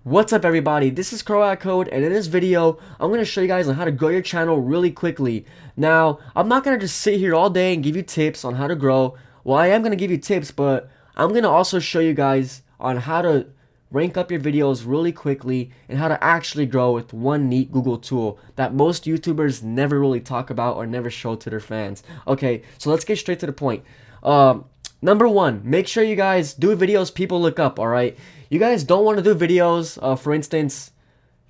What's up everybody, this is CroatCode, and in this video, I'm going to show you guys on how to grow your channel really quickly. Now, I'm not going to just sit here all day and give you tips on how to grow. Well, I am going to give you tips, but I'm going to also show you guys on how to rank up your videos really quickly and how to actually grow with one neat Google tool that most YouTubers never really talk about or never show to their fans. Okay, so let's get straight to the point. Number one, make sure you guys do videos people look up, alright? You guys don't want to do videos, for instance,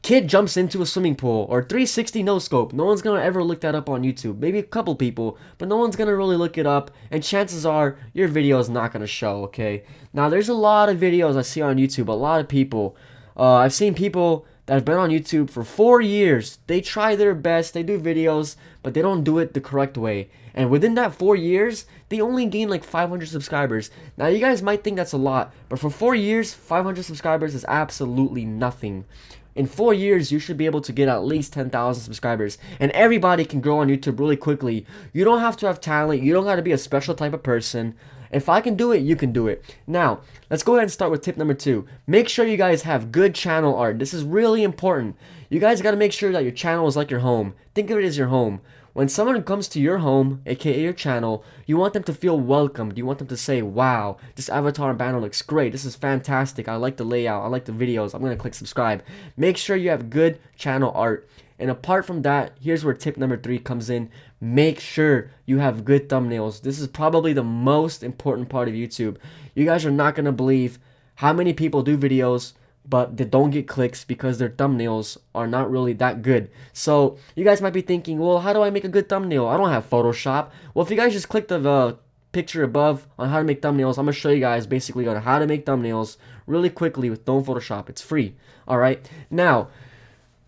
kid jumps into a swimming pool or 360 no scope. No one's gonna ever look that up on YouTube. Maybe a couple people, but no one's gonna really look it up, and chances are your video is not gonna show, okay? Now, there's a lot of videos I see on YouTube, a lot of people. I've seen people that have been on YouTube for 4 years. They try their best, they do videos, but they don't do it the correct way. And within that 4 years, they only gain like 500 subscribers. Now, you guys might think that's a lot, but for 4 years, 500 subscribers is absolutely nothing. In 4 years, you should be able to get at least 10,000 subscribers. And everybody can grow on YouTube really quickly. You don't have to have talent. You don't got to be a special type of person. If I can do it, you can do it. Now, let's go ahead and start with tip number 2. Make sure you guys have good channel art. This is really important. You guys got to make sure that your channel is like your home. Think of it as your home. When someone comes to your home, aka your channel, you want them to feel welcomed. You want them to say, wow, this avatar and banner looks great. This is fantastic. I like the layout. I like the videos. I'm going to click subscribe. Make sure you have good channel art. And apart from that, here's where tip number 3 comes in. Make sure you have good thumbnails. This is probably the most important part of YouTube. You guys are not going to believe how many people do videos but they don't get clicks because their thumbnails are not really that good. So you guys might be thinking, well, how do I make a good thumbnail? I don't have Photoshop. Well, if you guys just click the picture above on how to make thumbnails, I'm going to show you guys basically on how to make thumbnails really quickly with no Photoshop. It's free. Alright, now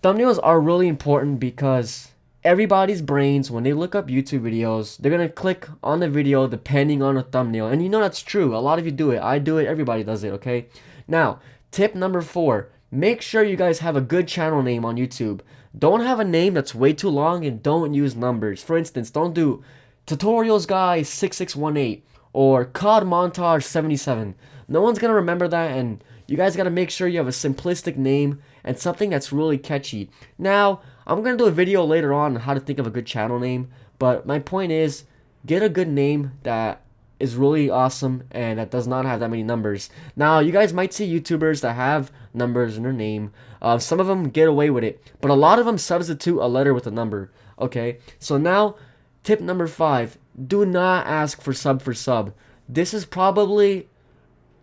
thumbnails are really important because everybody's brains, when they look up YouTube videos, they're going to click on the video depending on the thumbnail. And you know that's true. A lot of you do it. I do it. Everybody does it, okay? Now, tip number 4, make sure you guys have a good channel name on YouTube. Don't have a name that's way too long and don't use numbers. For instance, don't do Tutorials Guy 6618 or COD Montage 77. No one's going to remember that, and you guys got to make sure you have a simplistic name and something that's really catchy. Now, I'm going to do a video later on how to think of a good channel name, but my point is, get a good name that is really awesome and that does not have that many numbers. Now, you guys might see YouTubers that have numbers in their name. Some of them get away with it, but a lot of them substitute a letter with a number. Okay, so now tip number 5, do not ask for sub. This is probably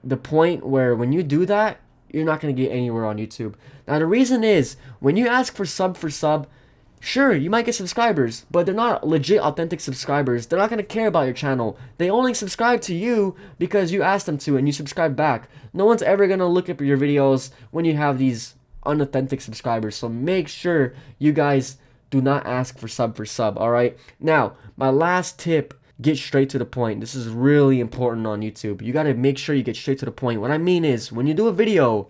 the point where when you do that, you're not going to get anywhere on YouTube. Now, the reason is, when you ask for sub, sure, you might get subscribers, but they're not legit, authentic subscribers. They're not going to care about your channel. They only subscribe to you because you asked them to and you subscribe back. No one's ever going to look up your videos when you have these unauthentic subscribers. So make sure you guys do not ask for sub, alright? Now, my last tip, get straight to the point. This is really important on YouTube. You got to make sure you get straight to the point. What I mean is, when you do a video,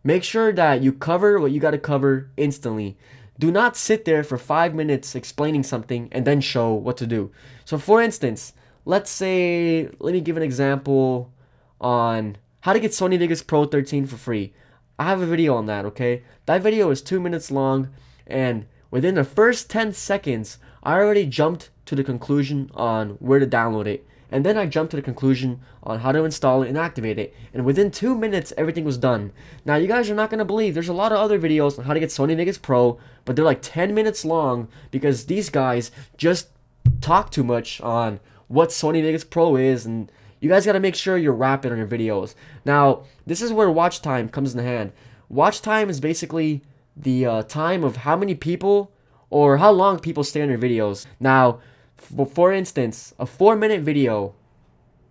make sure that you cover what you got to cover instantly. Do not sit there for 5 minutes explaining something and then show what to do. So for instance, let me give an example on how to get Sony Vegas Pro 13 for free. I have a video on that, okay? That video is 2 minutes long, and within the first 10 seconds, I already jumped to the conclusion on where to download it. And then I jumped to the conclusion on how to install it and activate it. And within 2 minutes, everything was done. Now, you guys are not going to believe there's a lot of other videos on how to get Sony Vegas Pro, but they're like 10 minutes long because these guys just talk too much on what Sony Vegas Pro is, and you guys got to make sure you're rapid on your videos. Now, this is where watch time comes in hand. Watch time is basically the time of how many people or how long people stay on your videos. Now, for instance, a 4-minute video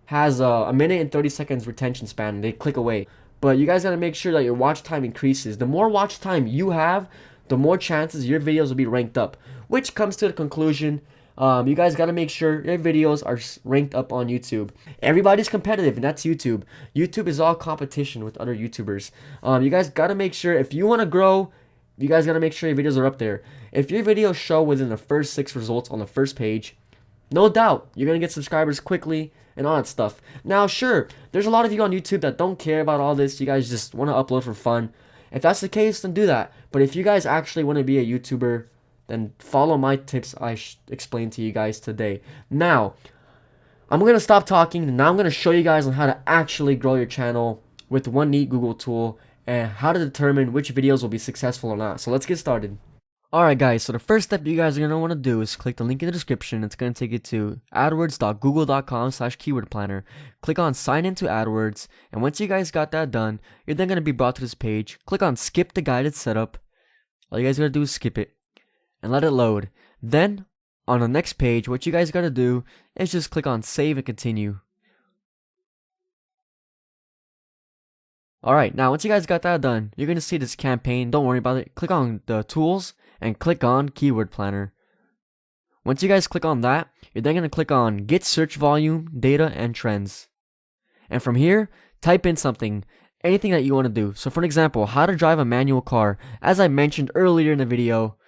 has a minute and 30 seconds retention span, and they click away. But you guys gotta make sure that your watch time increases. The more watch time you have, the more chances your videos will be ranked up. Which comes to the conclusion, you guys gotta make sure your videos are ranked up on YouTube. Everybody's competitive, and that's YouTube. YouTube is all competition with other YouTubers. You guys gotta make sure, if you wanna grow, you guys gotta make sure your videos are up there. If your videos show within the first 6 results on the first page, no doubt you're gonna get subscribers quickly and all that stuff. Now, sure, there's a lot of you on YouTube that don't care about all this. You guys just want to upload for fun, If that's the case, then do that. But if you guys actually want to be a YouTuber, then follow my tips I explained to you guys today. Now, I'm going to stop talking, and now I'm going to show you guys on how to actually grow your channel with one neat Google tool and how to determine which videos will be successful or not. So let's get started. Alright guys, so the first step you guys are going to want to do is click the link in the description. It's going to take you to adwords.google.com/keywordplanner. Click on sign into AdWords, and once you guys got that done, you're then going to be brought to this page. Click on skip the guided setup. All you guys got to do is skip it and let it load. Then on the next page, what you guys got to do is just click on save and continue. Alright, now once you guys got that done, you're going to see this campaign. Don't worry about it. Click on the tools and click on Keyword Planner. Once you guys click on that, you're then going to click on Get Search Volume, Data, and Trends. And from here, type in something, anything that you want to do. So for an example, how to drive a manual car, as I mentioned earlier in the video.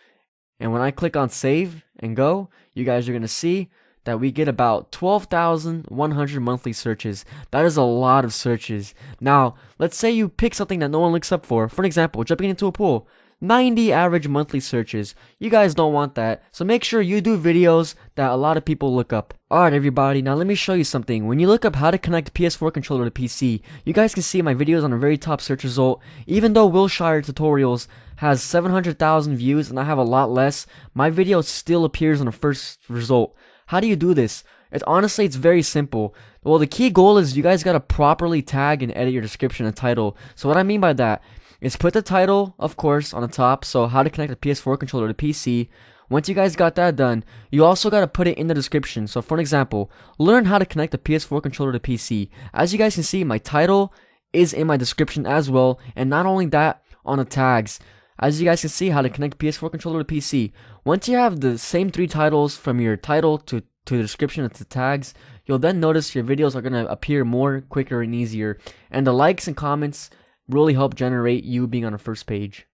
And when I click on save and go, you guys are going to see that we get about 12,100 monthly searches. That is a lot of searches. Now, let's say you pick something that no one looks up for. For an example, jumping into a pool. 90 average monthly searches. You guys don't want that, so make sure you do videos that a lot of people look up. Alright everybody, now let me show you something. When you look up how to connect PS4 controller to PC, you guys can see my videos on the very top search result. Even though Wilshire Tutorials has 700,000 views and I have a lot less, my video still appears on the first result. How do you do this? It's very simple. Well, the key goal is you guys gotta properly tag and edit your description and title. So what I mean by that is put the title, of course, on the top. So how to connect a PS4 controller to PC. Once you guys got that done, you also gotta put it in the description. So for an example, learn how to connect a PS4 controller to PC. As you guys can see, my title is in my description as well, and not only that, on the tags. As you guys can see, how to connect PS4 controller to PC. Once you have the same 3 titles from your title to the description and to tags, you'll then notice your videos are going to appear more quicker and easier. And the likes and comments really help generate you being on the first page.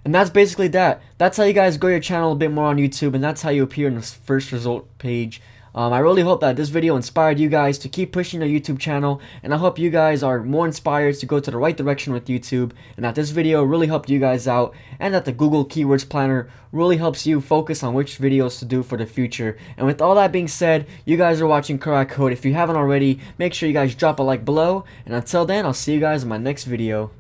And that's basically that. That's how you guys grow your channel a bit more on YouTube, and that's how you appear in the first result page. I really hope that this video inspired you guys to keep pushing your YouTube channel, and I hope you guys are more inspired to go to the right direction with YouTube, and that this video really helped you guys out, and that the Google Keywords Planner really helps you focus on which videos to do for the future. And with all that being said, you guys are watching CroatCode. If you haven't already, make sure you guys drop a like below, and until then, I'll see you guys in my next video.